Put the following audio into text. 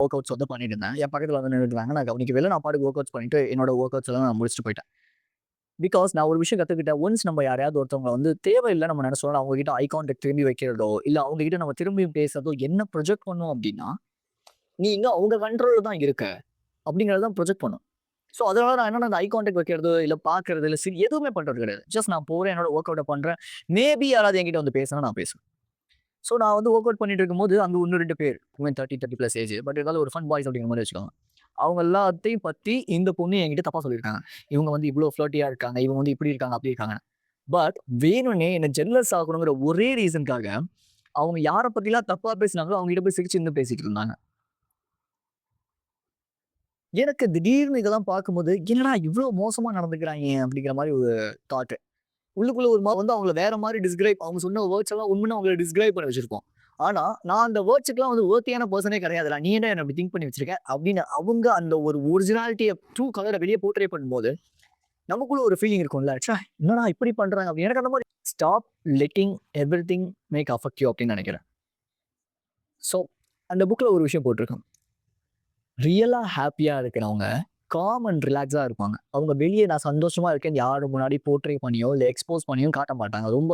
Work outs வந்து பண்ணிட்டு இருந்தேன். என் பக்கத்துல வந்து நின்னுட்டுருந்தாங்க. நான் கவனிக்கவே இல்ல. நான் பாட்டுக்கு ஒர்க் அவுட்ஸ் பண்ணிட்டு என்னோட ஒர்க் அவுட்ஸ் எல்லாம் நான் முடிச்சுட்டு போயிட்டேன். பிகாஸ் நான் ஒரு விஷயம் கத்துக்கிட்டேன். ஒன்ஸ் நம்ம யாரையாவது ஒருத்தவங்க வந்து தேவையில்ல நம்ம நெனச்சோம்னா, அவங்க கிட்ட ஐ கான்டாக்ட் திரும்பி வைக்கிறதோ, இல்ல அவங்க கிட்ட நம்ம திரும்பியும் பேசுறதோ என்ன ப்ரொஜெக்ட் பண்ணும் அப்டின்னா, நீ இன்னும் அவங்க கண்ட்ரோல்ல தான் இருக்க. அப்டிங்கிறத தான் ப்ரொஜெக்ட் பண்ணும். சோ, அதனால நான் என்னன்னா, அந்த ஐ கான்டாக்ட் வைக்கிறதோ, இல்ல பாக்குறது, இல்ல எதுவுமே பண்றது கிடையாது. ஜஸ்ட் நான் போறேன், என்னோட வொர்க் அவுட்ட பண்றேன். மேபி யாராவது என்கிட்ட வந்து பேசினா நான் பேசுவேன். சோ, நான் வந்து வொர்க் அவுட் பண்ணிட்டு இருக்கும்போது, அங்க இன்னும் 2 பேர். 30 பிளஸ் ஏஜ். பட் இருந்தாலும் ஒரு ஃபன் பாய்ஸ் அப்படிங்கிற மாரி வச்சுக்கோங்க. அவங்க எல்லாத்தையும் பத்தி இந்த பொண்ணு என்கிட்ட தப்பா சொல்லியிருக்காங்க. இவங்க வந்து இவ்ளோ ஃப்ளர்ட்டியா இருக்காங்க. இவங்க வந்து இப்படி இருக்காங்க, அப்படி இருக்காங்க. பட் வேணும்னே என்ன ஜெலஸ் ஆக்கணுங்கிற ஒரே ரீசன்க்காக, அவங்க யார பத்திலாம் தப்பா பேசினாங்களோ, அவங்க கிட்ட போய் சிரிச்சு நின்னு பேசிட்டு இருந்தாங்க. எனக்கு திடீர்னு இதெல்லாம் பார்க்கும்போது, என்னடா இவ்ளோ மோசமா நடந்துக்கிறாய்ங்க அப்படிங்கிற மாரி ஒரு தாட். உள்ளுக்குள்ள ஒரு வந்து அவங்கள வேற மாரி அவங்க சொன்ன வேர்ட்ஸ் எல்லாம் உண்மைன்னு அவங்கள டிஸ்கிரைப் பண்ணி வச்சிருப்போம். ஆனா, நான் அந்த வேர்ட்ஸ்க்குலாம் வந்து வொர்த்தியான பெர்சனே கிடையாதுடா. நீ என்ன என்ன இப்படி திங்க் பண்ணி வச்சிருக்க? அப்படின்னு அவங்க அந்த ஒரு ஒரிஜினாலிட்டிய ட்ரூ கலர வெளிய போர்ட்ரே பண்ணும்போது, நமக்குள்ள ஒரு ஃபீலிங் இருக்கும்ல. ச்சே! என்னடா இப்படி பண்றாங்க? அப்படி எனக்கு அந்த மாரி stop letting everything make affect you அப்படின்னு நெனைக்கிறேன். சோ, அந்த புக்ல ஒரு விஷயம் போட்டிருக்கும். ரியலா ஹேப்பியா இருக்கிறவங்க, காம் அண்ட் ரிலாக்ஸா இருப்பாங்க. அவங்க வெளிய நான் சந்தோஷமா இருக்கேன்னு யாரு முன்னாடி போர்ட்ரே பண்ணியோ, இல்ல எக்ஸ்போஸ் பண்ணியோ காட்ட மாட்டாங்க. ரொம்ப